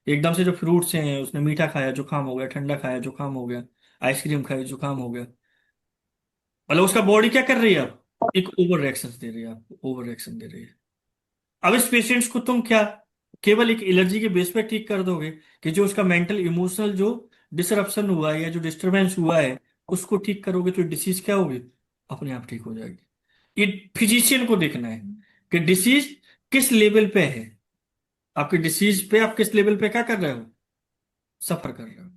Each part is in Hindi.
एकदम से जो फ्रूट्स हैं उसने मीठा खाया जुकाम हो गया, ठंडा खाया जुकाम हो गया, आइसक्रीम खाई जुकाम हो गया। मतलब उसका बॉडी क्या कर रही है अब, एक ओवर रिएक्शन दे रही है, आपको ओवर रिएक्शन दे रही है। अब इस पेशेंट्स को तुम क्या केवल एक एलर्जी के बेस पे ठीक कर दोगे, कि जो उसका मेंटल इमोशनल जो डिसरप्शन हुआ है या जो डिस्टरबेंस हुआ है उसको ठीक करोगे तो डिसीज क्या होगी, अपने आप ठीक हो जाएगी। ये फिजिशियन को देखना है कि डिसीज किस लेवल पे है, आपकी डिसीज पे आप किस लेवल पे क्या कर रहे हो, सफर कर रहे हो।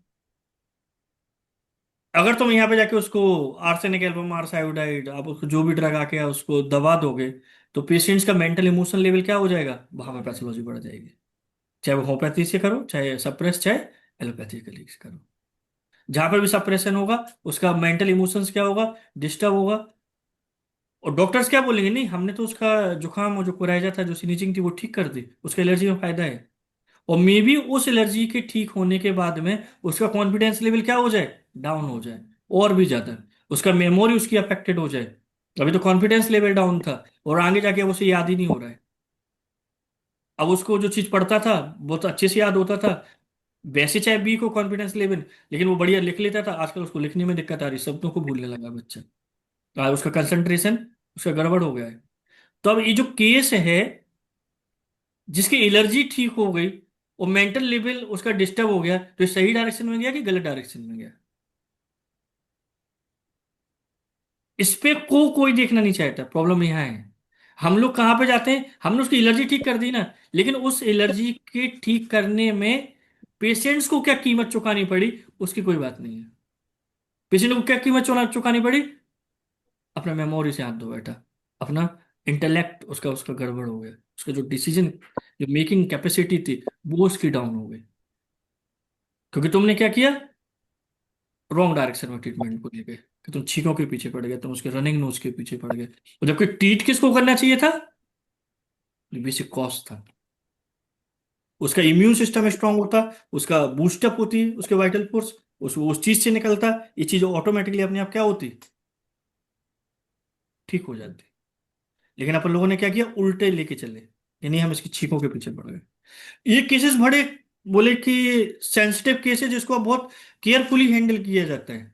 अगर तुम यहाँ पे जाके उसको आर्सेनिक एल्बम आर्साइड आप उसको जो भी ड्रग आके उसको दबा दोगे, तो पेशेंट्स का मेंटल इमोशनल लेवल क्या हो जाएगा, वहां पे पैथोलॉजी बढ़ जाएगी। चाहे वो होम्योपैथी से करो, चाहे सप्रेस, चाहे एलोपैथिकली से करो। जहां पर भी सप्रेशन होगा उसका मेंटल इमोशंस क्या होगा, डिस्टर्ब होगा। और डॉक्टर्स क्या बोलेंगे, नहीं हमने तो उसका जुकाम और जो कोराइजा था जो स्नीजिंग थी वो ठीक कर दी, उसका एलर्जी में फायदा है। और मे बी उस एलर्जी के ठीक होने के बाद में उसका कॉन्फिडेंस लेवल क्या हो जाए, डाउन हो जाए, और भी ज्यादा उसका मेमोरी उसकी अफेक्टेड हो जाए। अभी तो कॉन्फिडेंस लेवल डाउन था और आगे जाके अब उसे याद ही नहीं हो रहा है। अब उसको जो चीज पढ़ता था बहुत अच्छे से याद होता था, वैसे चाहे बी को कॉन्फिडेंस लेवल, लेकिन वो बढ़िया लिख लेता था। आजकल उसको लिखने में दिक्कत आ रही, शब्दों को भूलने लगा बच्चा। उसका कंसंट्रेशन उसका गड़बड़ हो गया है। तो अब ये जो केस है जिसकी एलर्जी ठीक हो गई और मेंटल लेवल उसका डिस्टर्ब हो गया, तो ये सही डायरेक्शन में गया कि गलत डायरेक्शन में गया, इस पे कोई देखना नहीं चाहता। प्रॉब्लम यहाँ है, हम लोग कहाँ पे जाते हैं, हमने उसकी एलर्जी ठीक कर दी ना, लेकिन उस एलर्जी के ठीक करने में पेशेंट्स को क्या कीमत चुकानी पड़ी, उसकी कोई बात नहीं है। पेशेंट को क्या कीमत चुकानी पड़ी, अपना मेमोरी से हाथ धो बैठा, अपना इंटेलेक्ट उसका उसका गड़बड़ हो गया, उसका जो डिसीजन जो मेकिंग कैपेसिटी थी वो उसकी डाउन हो गई, क्योंकि तुमने क्या किया, रॉन्ग डायरेक्शन में ट्रीटमेंट को लेके, कि तुम छींकों के पीछे पड़ गए, तुम उसके रनिंग नोज के पीछे पड़ गए। और जबकि ट्रीट किसको करना चाहिए था, बेसिक कॉज था। उसका इम्यून सिस्टम स्ट्रांग होता, उसका बूस्टअप होती उसके वाइटल फोर्स, उस चीज से निकलता, ये चीज ऑटोमेटिकली अपने आप क्या होती, ठीक हो जाती। लेकिन अपन लोगों ने क्या किया, उल्टे लेके चले, यानी हम इसकी छींकों के पीछे पड़ गए। ये केसेस बड़े बोले कि सेंसिटिव केस है जिसको बहुत केयरफुली हैंडल किया जाता है।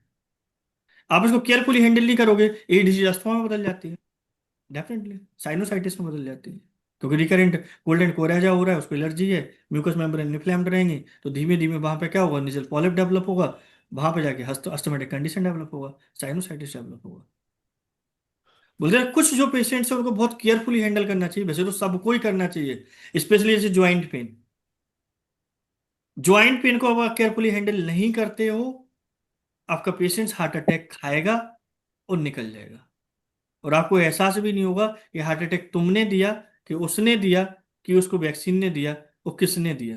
आप इसको केयरफुली हैंडल नहीं करोगे, ये डिजीज अस्थमा में बदल जाती है, डेफिनेटली साइनोसाइटिस में बदल जाती है। क्योंकि रिकरेंट कोल्ड एंड कोराइजा हो रहा है, उसको एलर्जी है, म्यूकस मेम्ब्रेन इन्फ्लेम्ड रहेंगे, तो धीमे धीमे वहां पे क्या होगा, निजल पॉलिप डेवलप होगा, वहां पे जाके अस्थमेटिक कंडीशन डेवलप होगा, साइनोसाइटिस डेवलप होगा। बोलते हैं कुछ जो पेशेंट्स है उनको बहुत केयरफुली हैंडल करना चाहिए, वैसे तो सबको ही करना चाहिए, स्पेशली जैसे ज्वाइंट पेन। ज्वाइंट पेन को अब आप केयरफुली हैंडल नहीं करते हो, आपका पेशेंट हार्ट अटैक खाएगा और निकल जाएगा। और आपको एहसास भी नहीं होगा कि हार्ट अटैक तुमने दिया, कि उसने दिया, कि उसको वैक्सीन ने दिया, वो किसने दिया,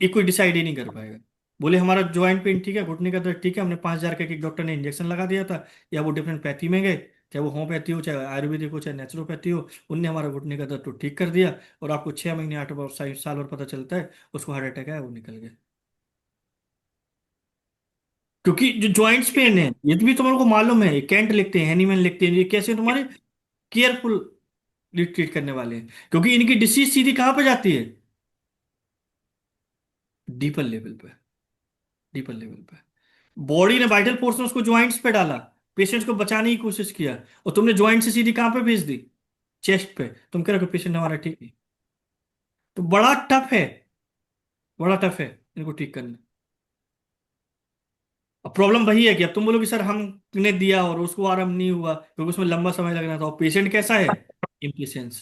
ये कोई डिसाइड ही नहीं कर पाएगा। बोले हमारा ज्वाइंट पेन ठीक है, घुटने का दर्द ठीक है, हमने 5,000 का एक डॉक्टर ने इंजेक्शन लगा दिया था, या वो डिफरेंट पैथी में गए, चाहे वो होम्योपैथी हो, चाहे आयुर्वेदिक हो, चाहे नेचुरोपैथी हो, उनने हमारा घुटने का दर्द तो ठीक कर दिया, और आपको 6 महीने 8 साल और पता चलता है उसको हार्ट अटैक है, वो निकल गया। क्योंकि जो जॉइंट्स पेन है ये तो भी तुम्हारे को मालूम है, कैंट लिखते हैं, हैनीमैन लिखते हैं, ये कैसे तुम्हारे केयरफुल ट्रीट करने वाले हैं, क्योंकि इनकी डिसीज सीधी कहां पे जाती है, डीपर लेवल पे, डीपर लेवल पे। बॉडी ने वाइटल फोर्स उसको ज्वाइंट्स पे डाला, पेशेंट्स को बचाने की कोशिश किया, और तुमने ज्वाइंट से सीधी कहां पे भेज दी, चेस्ट पे। तुम कह रहे हो पेशेंट हमारा ठीक है, तो बड़ा टफ है, बड़ा टफ है इनको ठीक करना। अब प्रॉब्लम वही है कि अब तुम बोलोगे सर हमने दिया और उसको आराम नहीं हुआ क्योंकि उसमें लंबा समय लगना था, और पेशेंट कैसा है, इम्पेशेंस।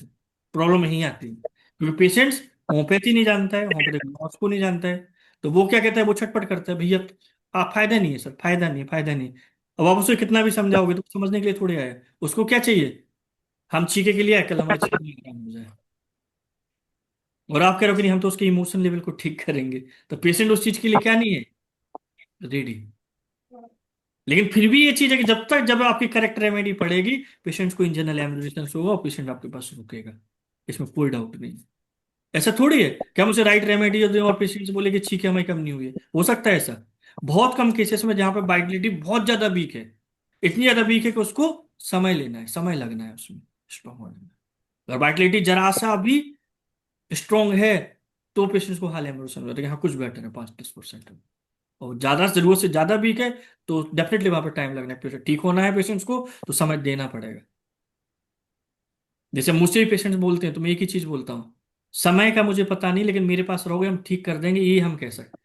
प्रॉब्लम यही आती है क्योंकि पेशेंट्स होम्योपैथी नहीं जानता है, होम्योपैथिक डॉक्टर्स को नहीं जानता है, तो वो क्या कहता है, वो छटपट करता है, भैया आप फायदा नहीं है सर, फायदा नहीं है, फायदा नहीं। अब आप उसे कितना भी समझाओगे तो समझने के लिए थोड़े आए, उसको क्या चाहिए, हम छीके के लिए आए, कल हमारे छीके के काम हो जाए। और आप कह रहे हो कि नहीं हम तो उसके इमोशन लेवल को ठीक करेंगे, तो पेशेंट उस चीज के लिए क्या नहीं है, रेडी। लेकिन फिर भी ये चीज है कि जब तक जब आपकी करेक्ट रेमेडी पड़ेगी, पेशेंट्स को इंजनल एम्बुलेंस होगा और पेशेंट आपके पास रुकेगा, इसमें कोई डाउट नहीं। ऐसा थोड़ी है कि हम उसे राइट रेमेडी दें और पेशेंट से बोले कि ठीक है हमें कम नहीं हुई है, हो सकता है ऐसा, बहुत कम केसेस में जहां पर वाइटलिटी बहुत ज्यादा वीक है, इतनी ज्यादा वीक है कि उसको समय लेना है, समय लगना है उसमें स्ट्रॉन्ग होने में। अगर वाइटलिटी जरा सा भी स्ट्रॉन्ग है तो पेशेंट्स को हाल इमोशन हो जाता है कि हाँ कुछ बेटर है, 5-10%। और ज्यादा जरूरत से ज्यादा वीक है तो डेफिनेटली वहां पर टाइम लगना है, पेशेंट ठीक होना है पेशेंट्स को तो समय देना पड़ेगा। जैसे मुझसे भी पेशेंट्स बोलते हैं तो मैं एक ही चीज बोलता हूँ, समय का मुझे पता नहीं लेकिन मेरे पास रहोगे हम ठीक कर देंगे, ये हम कह सकते हैं।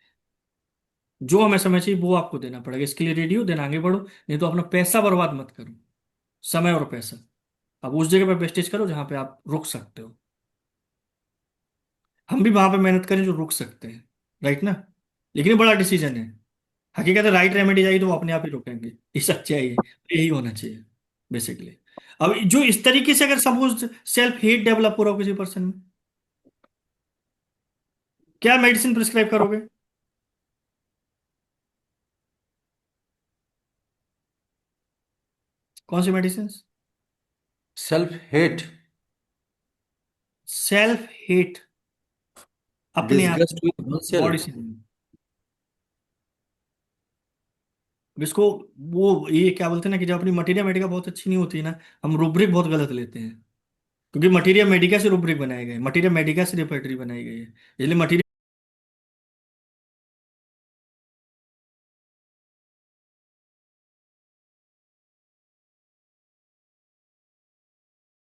जो हमें समय चाहिए वो आपको देना पड़ेगा, इसके लिए रेडी हो देन आगे बढ़ो, नहीं तो अपना पैसा बर्बाद मत करो, समय और पैसा। अब उस जगह पर वेस्टेज करो जहां पे आप रुक सकते हो। हम भी वहां पे मेहनत करें जो रुक सकते हैं, राइट ना। लेकिन ये बड़ा डिसीजन है। हकीकत है राइट रेमेडी आई तो वो अपने आप ही रुकेंगे, ये सच्चाई है, यही होना चाहिए बेसिकली। अब जो इस तरीके से अगर सपोज सेल्फ हेट डेवलप हो रहा हो किसी पर्सन में, क्या मेडिसिन प्रिस्क्राइब करोगे? कौन सी medicine? Self hate, self hate, अपने आप disgust with one body self. से। इसको वो ये क्या बोलते हैं ना कि जब अपनी मटीरिया मेडिका बहुत अच्छी नहीं होती है ना, हम रूब्रिक बहुत गलत लेते हैं। क्योंकि मटीरिया मेडिका से रूब्रिक बनाए गए, मटीरिया मेडिका से रेपर्टरी बनाई गई है, इसलिए मटीरिया